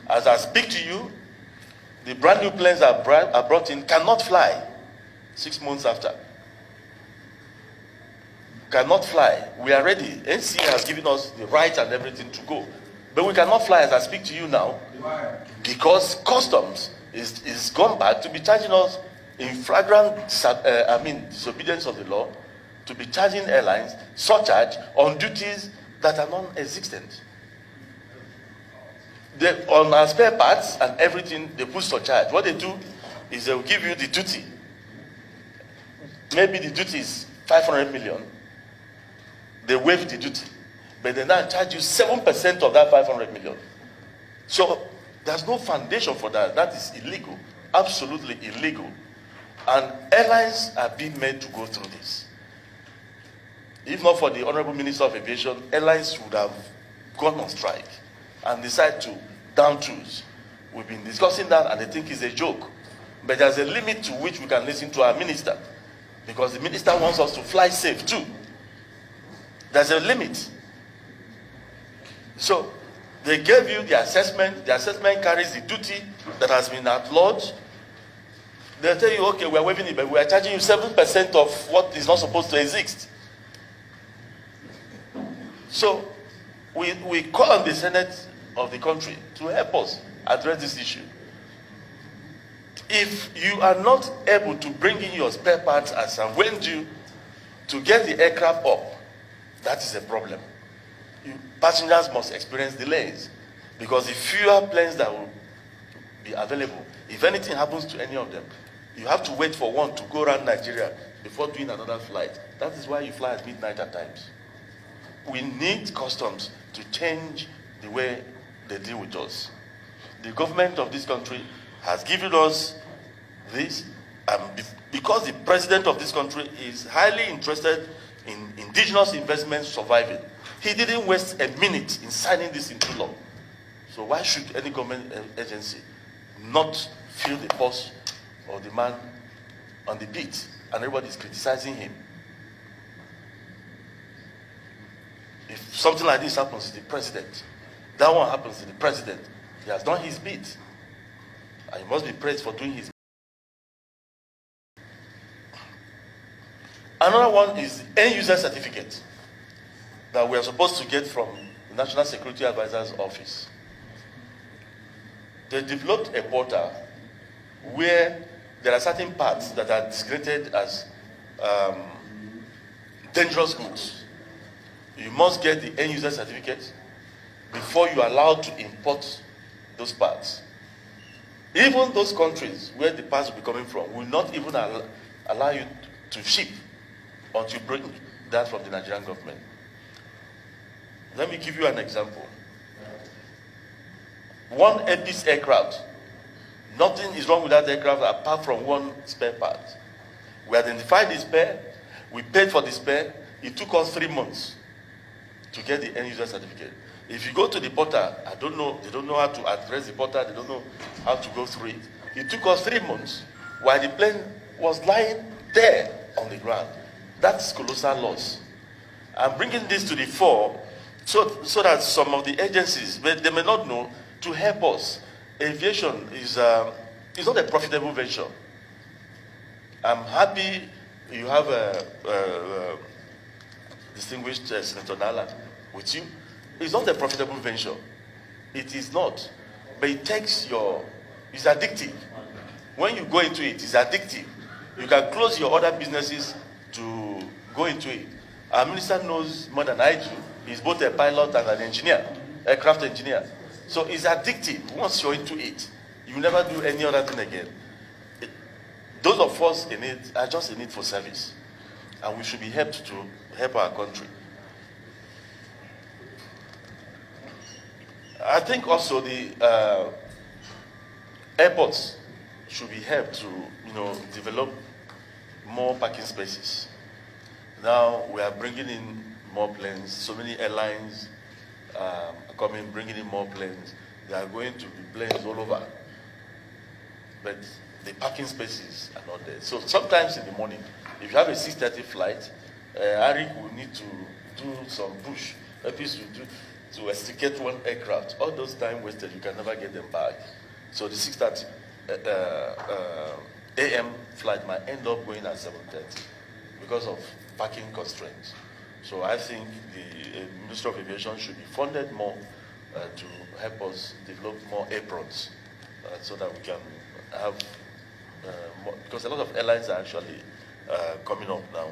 As I speak to you, the brand new planes that are brought in cannot fly 6 months after. Cannot fly. We are ready. NCA has given us the right and everything to go. But we cannot fly as I speak to you now because customs is gone back to be charging us in flagrant disobedience of the law, to be charging airlines surcharge on duties that are non-existent. On our spare parts and everything, they put surcharge. What they do is they will give you the duty. Maybe the duty is 500 million. They waive the duty, but they now charge you 7% of that 500 million. So there's no foundation for that. That is illegal, absolutely illegal. And airlines are being made to go through this. If not for the Honorable Minister of Aviation, airlines would have gone on strike and decided to down tools. We've been discussing that and they think it's a joke. But there's a limit to which we can listen to our minister, because the minister wants us to fly safe too. There's a limit. So they gave you the assessment. The assessment carries the duty that has been outlawed. They'll tell you, okay, we're waiving it, but we are charging you 7% of what is not supposed to exist. So we call on the Senate of the country to help us address this issue. If you are not able to bring in your spare parts as and when due to get the aircraft up, that is a problem. Passengers must experience delays, because the fewer planes that will be available, if anything happens to any of them, you have to wait for one to go around Nigeria before doing another flight. That is why you fly at midnight at times. We need customs to change the way they deal with us. The government of this country has given us this, because the president of this country is highly interested in indigenous investments surviving. He didn't waste a minute in signing this into law. So why should any government agency not feel the pulse of the man on the beat and everybody is criticizing him? If something like this happens to the president, that one happens to the president, he has done his bit. And he must be praised for doing his bit. Another one is the end user certificate that we are supposed to get from the National Security Advisor's office. They developed a portal where there are certain parts that are designated as dangerous goods. You must get the end user certificate before you are allowed to import those parts. Even those countries where the parts will be coming from will not even allow you to ship until you bring that from the Nigerian government. Let me give you an example. One Airpeace aircraft, nothing is wrong with that aircraft apart from one spare part. We identified the spare, we paid for the spare. It took us 3 months to get the end user certificate. If you go to the portal, I don't know, they don't know how to address the portal, they don't know how to go through it. It took us 3 months while the plane was lying there on the ground. That's colossal loss. I'm bringing this to the fore so that some of the agencies, but they may not know, to help us. Aviation is not a profitable venture. I'm happy you have a distinguished Senator Nala with you. It's not a profitable venture. It is not. But it takes it's addictive. When you go into it, it's addictive. You can close your other businesses to go into it. Our minister knows more than I do. He's both a pilot and an engineer, aircraft engineer. So it's addictive. Once you're into it, you never do any other thing again. Those of us in it are just in it for service. And we should be helped to help our country. I think also the airports should be helped to, develop more parking spaces. Now we are bringing in more planes. So many airlines are bringing in more planes. There are going to be planes all over. But the parking spaces are not there. So sometimes in the morning, if you have a 6:30 flight, Arik will need to do some push. Airpeace will to extricate one aircraft. All those time wasted, you can never get them back. So the 6:30 a.m. flight might end up going at 7:30 because of parking constraints. So I think the Ministry of Aviation should be funded more to help us develop more aprons so that we can have more, because a lot of airlines are actually coming up now.